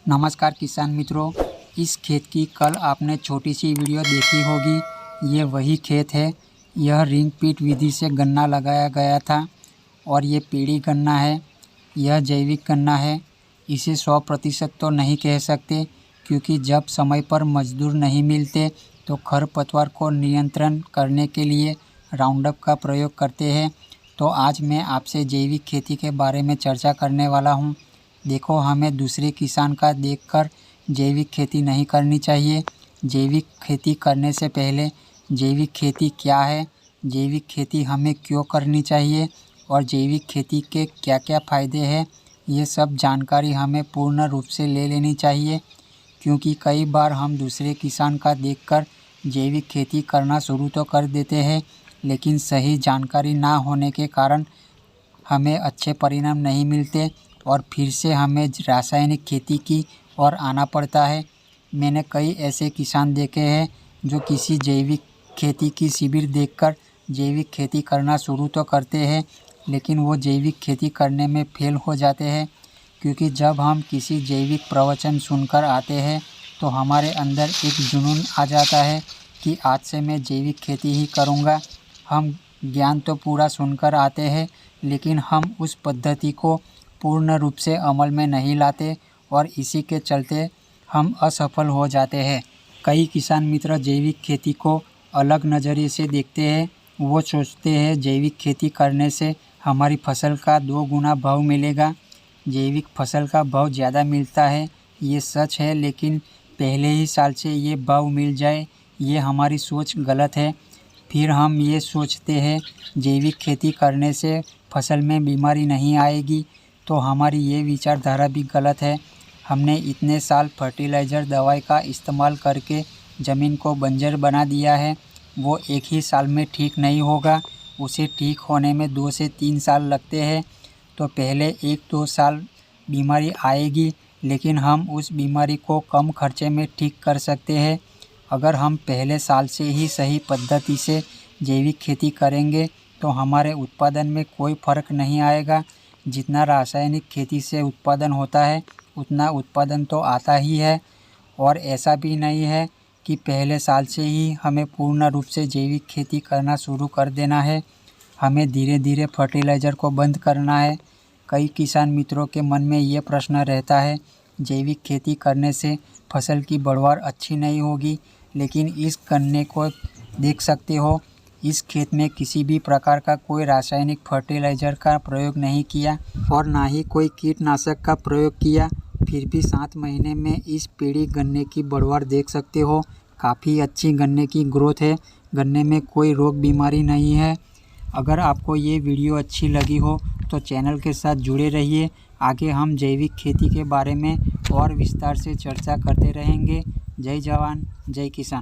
नमस्कार किसान मित्रों, इस खेत की कल आपने छोटी सी वीडियो देखी होगी। ये वही खेत है। यह रिंग पिट विधि से गन्ना लगाया गया था और ये पीढ़ी गन्ना है। यह जैविक गन्ना है। इसे 100% तो नहीं कह सकते, क्योंकि जब समय पर मजदूर नहीं मिलते तो खरपतवार को नियंत्रण करने के लिए राउंडअप का प्रयोग करते हैं। तो आज मैं आपसे जैविक खेती के बारे में चर्चा करने वाला हूँ। देखो, हमें दूसरे किसान का देखकर जैविक खेती नहीं करनी चाहिए। जैविक खेती करने से पहले जैविक खेती क्या है, जैविक खेती हमें क्यों करनी चाहिए और जैविक खेती के क्या क्या फ़ायदे हैं, ये सब जानकारी हमें पूर्ण रूप से ले लेनी चाहिए। क्योंकि कई बार हम दूसरे किसान का देखकर जैविक खेती करना शुरू तो कर देते हैं, लेकिन सही जानकारी ना होने के कारण हमें अच्छे परिणाम नहीं मिलते और फिर से हमें रासायनिक खेती की ओर आना पड़ता है। मैंने कई ऐसे किसान देखे हैं जो किसी जैविक खेती की शिविर देखकर जैविक खेती करना शुरू तो करते हैं, लेकिन वो जैविक खेती करने में फेल हो जाते हैं। क्योंकि जब हम किसी जैविक प्रवचन सुनकर आते हैं तो हमारे अंदर एक जुनून आ जाता है कि आज से मैं जैविक खेती ही करूँगा। हम ज्ञान तो पूरा सुनकर आते हैं, लेकिन हम उस पद्धति को पूर्ण रूप से अमल में नहीं लाते और इसी के चलते हम असफल हो जाते हैं। कई किसान मित्र जैविक खेती को अलग नज़रिए से देखते हैं। वो सोचते हैं जैविक खेती करने से हमारी फसल का 2 गुना भाव मिलेगा। जैविक फसल का भाव ज़्यादा मिलता है, ये सच है, लेकिन पहले ही साल से ये भाव मिल जाए, ये हमारी सोच गलत है। फिर हम ये सोचते हैं जैविक खेती करने से फसल में बीमारी नहीं आएगी, तो हमारी ये विचारधारा भी गलत है। हमने इतने साल फर्टिलाइज़र दवाई का इस्तेमाल करके ज़मीन को बंजर बना दिया है। वो एक ही साल में ठीक नहीं होगा, उसे ठीक होने में 2 से 3 साल लगते हैं। तो पहले 1-2 साल बीमारी आएगी, लेकिन हम उस बीमारी को कम खर्चे में ठीक कर सकते हैं। अगर हम पहले साल से ही सही पद्धति से जैविक खेती करेंगे तो हमारे उत्पादन में कोई फ़र्क नहीं आएगा। जितना रासायनिक खेती से उत्पादन होता है उतना उत्पादन तो आता ही है। और ऐसा भी नहीं है कि पहले साल से ही हमें पूर्ण रूप से जैविक खेती करना शुरू कर देना है। हमें धीरे धीरे फर्टिलाइज़र को बंद करना है। कई किसान मित्रों के मन में ये प्रश्न रहता है, जैविक खेती करने से फसल की बढ़वार अच्छी नहीं होगी, लेकिन इस गन्ने को देख सकते हो, इस खेत में किसी भी प्रकार का कोई रासायनिक फर्टिलाइज़र का प्रयोग नहीं किया और ना ही कोई कीटनाशक का प्रयोग किया। फिर भी 7 महीने में इस पीढ़ी गन्ने की बढ़वार देख सकते हो। काफ़ी अच्छी गन्ने की ग्रोथ है। गन्ने में कोई रोग बीमारी नहीं है। अगर आपको ये वीडियो अच्छी लगी हो तो चैनल के साथ जुड़े रहिए। आगे हम जैविक खेती के बारे में और विस्तार से चर्चा करते रहेंगे। जय जवान, जय किसान।